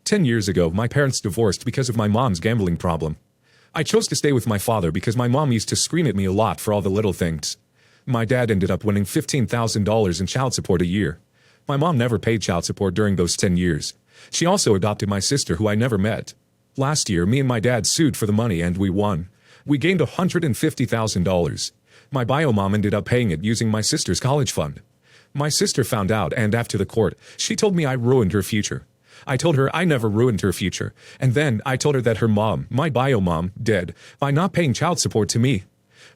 10 years ago, my parents divorced because of my mom's gambling problem. I chose to stay with my father because my mom used to scream at me a lot for all the little things. My dad ended up winning $15,000 in child support a year. My mom never paid child support during those 10 years. She also adopted my sister, who I never met. Last year, me and my dad sued for the money and we won. We gained $150,000. My bio mom ended up paying it using my sister's college fund. My sister found out, and after the court, she told me I ruined her future. I told her I never ruined her future, and then I told her that her mom, my bio mom, did, by not paying child support to me.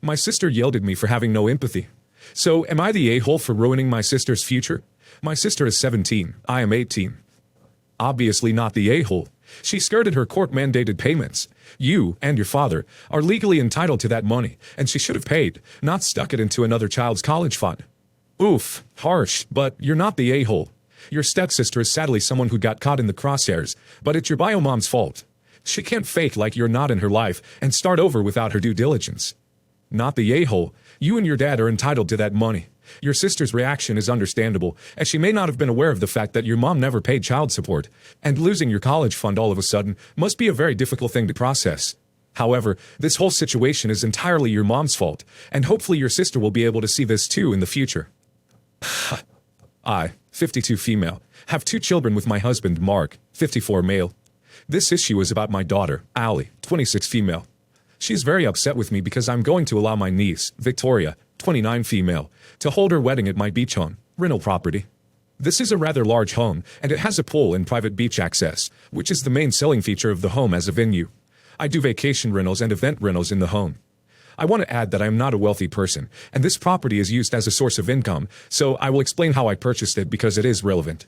My sister yelled at me for having no empathy. So, am I the a-hole for ruining my sister's future? My sister is 17, I am 18. Obviously not the a-hole. She skirted her court-mandated payments. You, and your father, are legally entitled to that money, and she should have paid, not stuck it into another child's college fund. Oof, harsh, but you're not the a-hole. Your stepsister is sadly someone who got caught in the crosshairs, but it's your bio mom's fault. She can't fake like you're not in her life and start over without her due diligence. Not the a-hole. You and your dad are entitled to that money. Your sister's reaction is understandable, as she may not have been aware of the fact that your mom never paid child support, and losing your college fund all of a sudden must be a very difficult thing to process. However, this whole situation is entirely your mom's fault, and hopefully your sister will be able to see this too in the future. I, 52 female, have 2 children with my husband Mark, 54 male. This issue is about my daughter, Allie, 26 female. She's very upset with me because I'm going to allow my niece, Victoria, 29 female, to hold her wedding at my beach home, rental property. This is a rather large home, and it has a pool and private beach access, which is the main selling feature of the home as a venue. I do vacation rentals and event rentals in the home. I want to add that I am not a wealthy person, and this property is used as a source of income, so I will explain how I purchased it because it is relevant.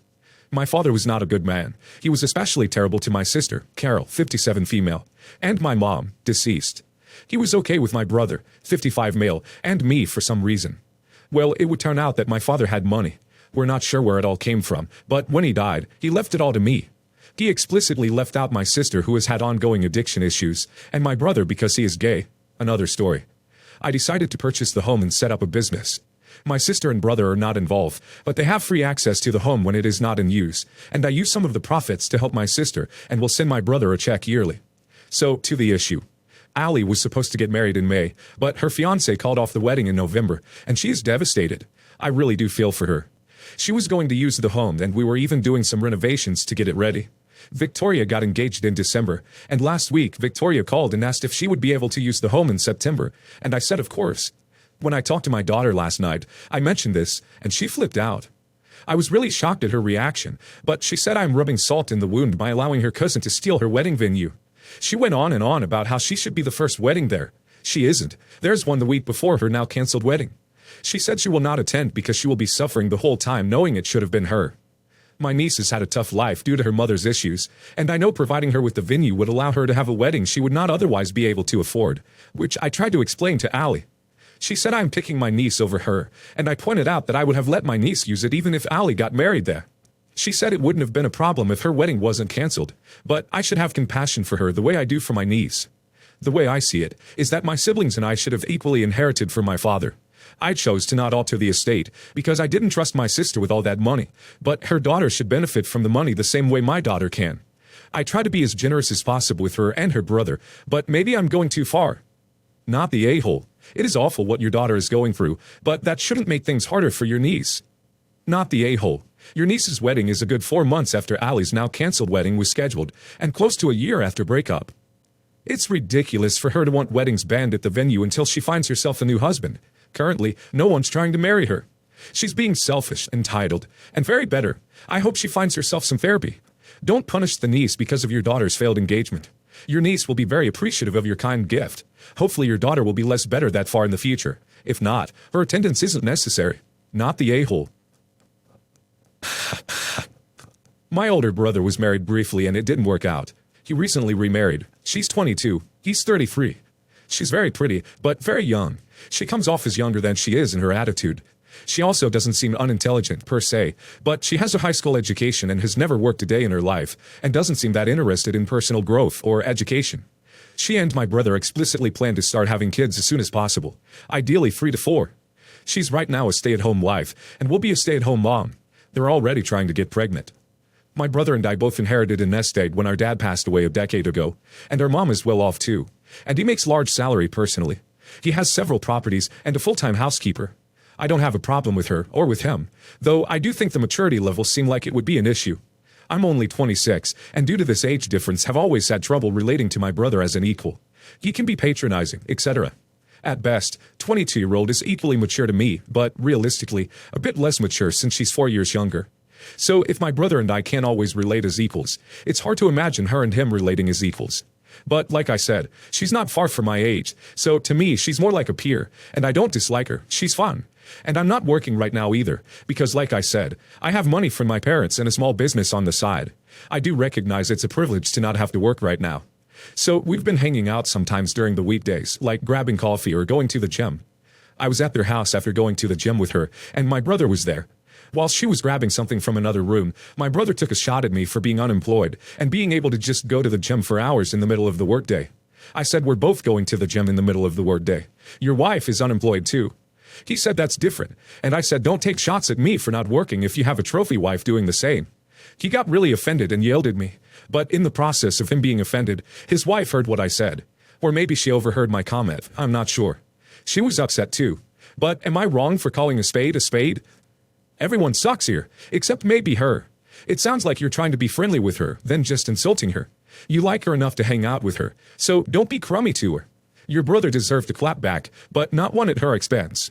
My father was not a good man. He was especially terrible to my sister, Carol, 57 female, and my mom, deceased. He was okay with my brother, 55 male, and me for some reason. Well, it would turn out that my father had money. We're not sure where it all came from, but when he died, he left it all to me. He explicitly left out my sister, who has had ongoing addiction issues, and my brother because he is gay. Another story. I decided to purchase the home and set up a business. My sister and brother are not involved, but they have free access to the home when it is not in use, and I use some of the profits to help my sister and will send my brother a check yearly. So, to the issue. Allie was supposed to get married in May, but her fiancé called off the wedding in November, and she is devastated. I really do feel for her. She was going to use the home, and we were even doing some renovations to get it ready. Victoria got engaged in December, and last week Victoria called and asked if she would be able to use the home in September, and I said of course. When I talked to my daughter last night, I mentioned this, and she flipped out. I was really shocked at her reaction, but she said I'm rubbing salt in the wound by allowing her cousin to steal her wedding venue. She went on and on about how she should be the first wedding there. She isn't. There's one the week before her now canceled wedding. She said she will not attend because she will be suffering the whole time knowing it should have been her. My niece has had a tough life due to her mother's issues, and I know providing her with the venue would allow her to have a wedding she would not otherwise be able to afford, which I tried to explain to Allie. She said I'm picking my niece over her, and I pointed out that I would have let my niece use it even if Allie got married there. She said it wouldn't have been a problem if her wedding wasn't canceled, but I should have compassion for her the way I do for my niece. The way I see it is that my siblings and I should have equally inherited from my father. I chose to not alter the estate because I didn't trust my sister with all that money, but her daughter should benefit from the money the same way my daughter can. I try to be as generous as possible with her and her brother, but maybe I'm going too far. Not the a-hole. It is awful what your daughter is going through, but that shouldn't make things harder for your niece. Not the a-hole. Your niece's wedding is a good 4 months after Allie's now canceled wedding was scheduled, and close to a year after breakup. It's ridiculous for her to want weddings banned at the venue until she finds herself a new husband. Currently, no one's trying to marry her. She's being selfish, entitled, and very bitter. I hope she finds herself some therapy. Don't punish the niece because of your daughter's failed engagement. Your niece will be very appreciative of your kind gift. Hopefully your daughter will be less better that far in the future. If not, her attendance isn't necessary. Not the a-hole. My older brother was married briefly and it didn't work out. He recently remarried. She's 22. He's 33. She's very pretty, but very young. She comes off as younger than she is in her attitude. She also doesn't seem unintelligent, per se, but she has a high school education and has never worked a day in her life, and doesn't seem that interested in personal growth or education. She and my brother explicitly plan to start having kids as soon as possible, ideally 3 to 4. She's right now a stay-at-home wife, and will be a stay-at-home mom. They're already trying to get pregnant. My brother and I both inherited a nest egg when our dad passed away a decade ago, and our mom is well off too. And he makes large salary personally. He has several properties and a full-time housekeeper. I don't have a problem with her or with him, though I do think the maturity levels seem like it would be an issue. I'm only 26, and due to this age difference have always had trouble relating to my brother as an equal. He can be patronizing, etc. At best, 22-year-old is equally mature to me, but realistically, a bit less mature since she's 4 years younger. So if my brother and I can't always relate as equals, it's hard to imagine her and him relating as equals. But like I said, she's not far from my age, so to me she's more like a peer, and I don't dislike her, she's fun. And I'm not working right now either, because like I said, I have money from my parents and a small business on the side. I do recognize it's a privilege to not have to work right now. So we've been hanging out sometimes during the weekdays, like grabbing coffee or going to the gym. I was at their house after going to the gym with her, and my brother was there. While she was grabbing something from another room, my brother took a shot at me for being unemployed and being able to just go to the gym for hours in the middle of the workday. I said we're both going to the gym in the middle of the workday. Your wife is unemployed too. He said that's different, and I said don't take shots at me for not working if you have a trophy wife doing the same. He got really offended and yelled at me, but in the process of him being offended, his wife heard what I said. Or maybe she overheard my comment, I'm not sure. She was upset too. But am I wrong for calling a spade a spade? Everyone sucks here, except maybe her. It sounds like you're trying to be friendly with her, then just insulting her. You like her enough to hang out with her, so don't be crummy to her. Your brother deserved to clap back, but not one at her expense.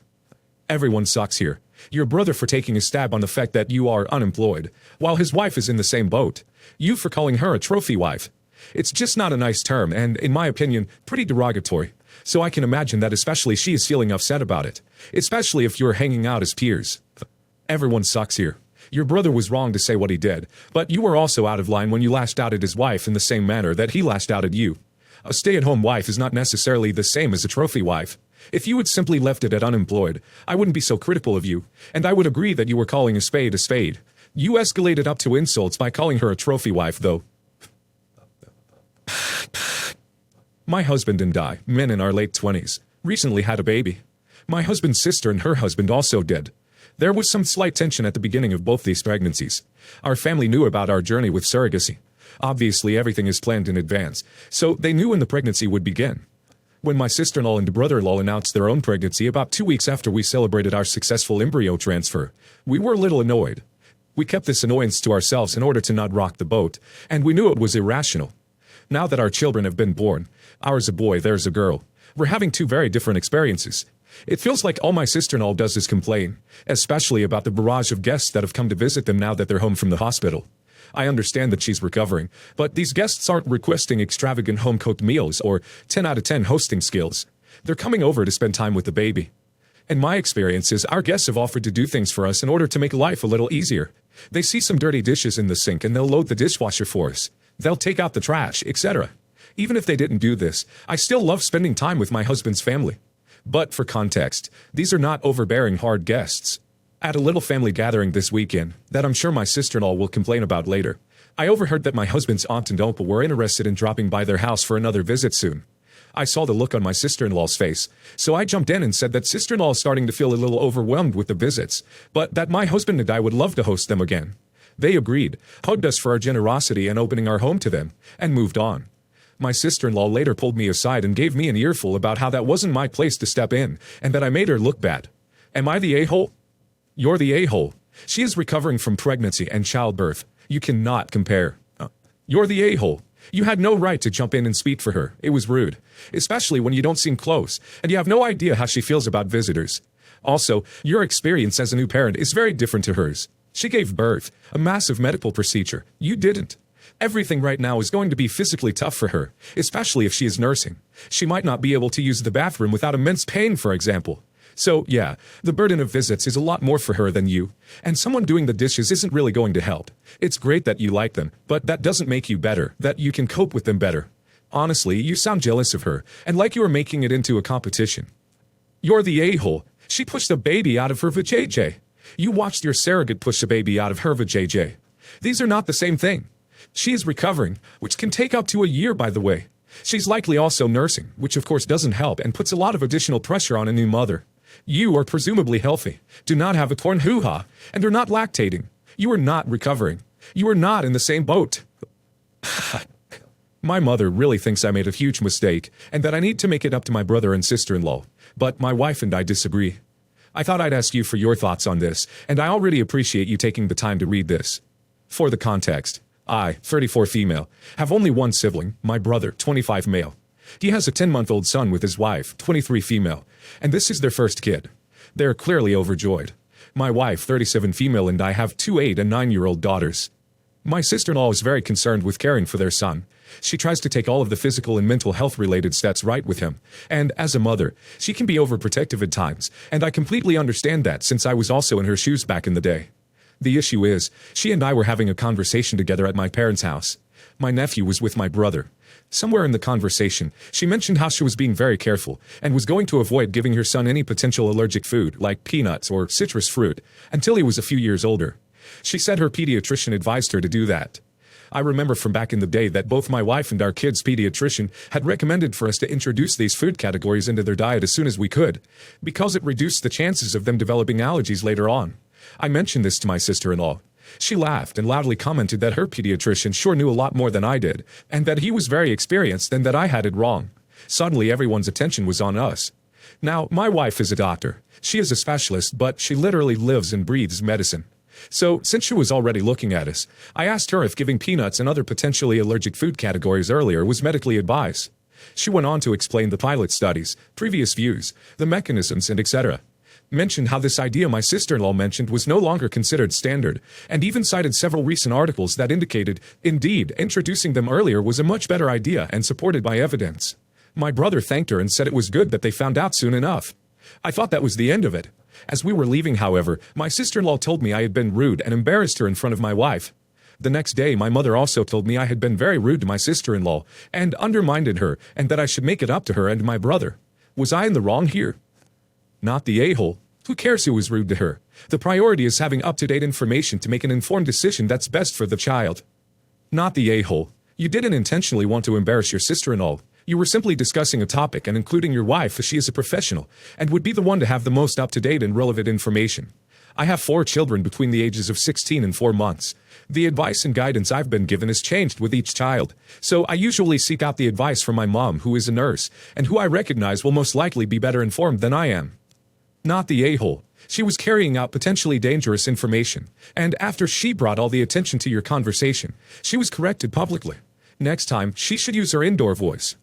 Everyone sucks here. Your brother for taking a stab on the fact that you are unemployed, while his wife is in the same boat. You for calling her a trophy wife. It's just not a nice term, and, in my opinion, pretty derogatory. So I can imagine that especially she is feeling upset about it. Especially if you're hanging out as peers. Everyone sucks here. Your brother was wrong to say what he did, but you were also out of line when you lashed out at his wife in the same manner that he lashed out at you. A stay-at-home wife is not necessarily the same as a trophy wife. If you had simply left it at unemployed, I wouldn't be so critical of you, and I would agree that you were calling a spade a spade. You escalated up to insults by calling her a trophy wife, though. My husband and I, men in our late 20s, recently had a baby. My husband's sister and her husband also did. There was some slight tension at the beginning of both these pregnancies. Our family knew about our journey with surrogacy. Obviously, everything is planned in advance, so they knew when the pregnancy would begin. When my sister-in-law and brother-in-law announced their own pregnancy about 2 weeks after we celebrated our successful embryo transfer, we were a little annoyed. We kept this annoyance to ourselves in order to not rock the boat, and we knew it was irrational. Now that our children have been born, ours a boy, theirs a girl, we're having two very different experiences. It feels like all my sister-in-law does is complain, especially about the barrage of guests that have come to visit them now that they're home from the hospital. I understand that she's recovering, but these guests aren't requesting extravagant home-cooked meals or 10 out of 10 hosting skills. They're coming over to spend time with the baby. In my experience is our guests have offered to do things for us in order to make life a little easier. They see some dirty dishes in the sink and they'll load the dishwasher for us. They'll take out the trash, etc. Even if they didn't do this, I still love spending time with my husband's family. But for context, these are not overbearing hard guests. At a little family gathering this weekend, that I'm sure my sister-in-law will complain about later, I overheard that my husband's aunt and uncle were interested in dropping by their house for another visit soon. I saw the look on my sister-in-law's face, so I jumped in and said that sister-in-law is starting to feel a little overwhelmed with the visits, but that my husband and I would love to host them again. They agreed, hugged us for our generosity and opening our home to them, and moved on. My sister-in-law later pulled me aside and gave me an earful about how that wasn't my place to step in, and that I made her look bad. Am I the a-hole? You're the a-hole. She is recovering from pregnancy and childbirth. You cannot compare. You're the a-hole. You had no right to jump in and speak for her. It was rude. Especially when you don't seem close, and you have no idea how she feels about visitors. Also, your experience as a new parent is very different to hers. She gave birth, a massive medical procedure. You didn't. Everything right now is going to be physically tough for her, especially if she is nursing. She might not be able to use the bathroom without immense pain, for example. So, yeah, the burden of visits is a lot more for her than you, and someone doing the dishes isn't really going to help. It's great that you like them, but that doesn't make you better, that you can cope with them better. Honestly, you sound jealous of her, and like you are making it into a competition. You're the a-hole. She pushed a baby out of her vajayjay. You watched your surrogate push a baby out of her vajayjay. These are not the same thing. She is recovering, which can take up to a year, by the way. She's likely also nursing, which of course doesn't help and puts a lot of additional pressure on a new mother. You are presumably healthy, do not have a torn hoo-ha, and are not lactating. You are not recovering. You are not in the same boat. My mother really thinks I made a huge mistake and that I need to make it up to my brother and sister-in-law, but my wife and I disagree. I thought I'd ask you for your thoughts on this, and I already appreciate you taking the time to read this. For the context, I, 34 female, have only one sibling, my brother, 25 male. He has a 10-month-old son with his wife, 23 female, and this is their first kid. They are clearly overjoyed. My wife, 37 female, and I have two 8- and 9-year-old daughters. My sister-in-law is very concerned with caring for their son. She tries to take all of the physical and mental health-related steps right with him, and as a mother, she can be overprotective at times, and I completely understand that since I was also in her shoes back in the day. The issue is, she and I were having a conversation together at my parents' house. My nephew was with my brother. Somewhere in the conversation, she mentioned how she was being very careful and was going to avoid giving her son any potential allergic food, like peanuts or citrus fruit, until he was a few years older. She said her pediatrician advised her to do that. I remember from back in the day that both my wife and our kids' pediatrician had recommended for us to introduce these food categories into their diet as soon as we could, because it reduced the chances of them developing allergies later on. I mentioned this to my sister-in-law. She laughed and loudly commented that her pediatrician sure knew a lot more than I did, and that he was very experienced and that I had it wrong. Suddenly everyone's attention was on us. Now, my wife is a doctor. She is a specialist, but she literally lives and breathes medicine. So, since she was already looking at us, I asked her if giving peanuts and other potentially allergic food categories earlier was medically advised. She went on to explain the pilot studies, previous views, the mechanisms, and etc. Mentioned how this idea my sister-in-law mentioned was no longer considered standard, and even cited several recent articles that indicated, indeed, introducing them earlier was a much better idea and supported by evidence. My brother thanked her and said it was good that they found out soon enough. I thought that was the end of it. As we were leaving, however, my sister-in-law told me I had been rude and embarrassed her in front of my wife. The next day, my mother also told me I had been very rude to my sister-in-law and undermined her, and that I should make it up to her and my brother. Was I in the wrong here? Not the a-hole. Who cares who was rude to her? The priority is having up-to-date information to make an informed decision that's best for the child. Not the a-hole. You didn't intentionally want to embarrass your sister-in-law. You were simply discussing a topic and including your wife as she is a professional and would be the one to have the most up-to-date and relevant information. I have 4 children between the ages of 16 and 4 months. The advice and guidance I've been given has changed with each child, so I usually seek out the advice from my mom, who is a nurse, and who I recognize will most likely be better informed than I am. Not the a-hole. She was carrying out potentially dangerous information, and after she brought all the attention to your conversation, she was corrected publicly. Next time, she should use her indoor voice.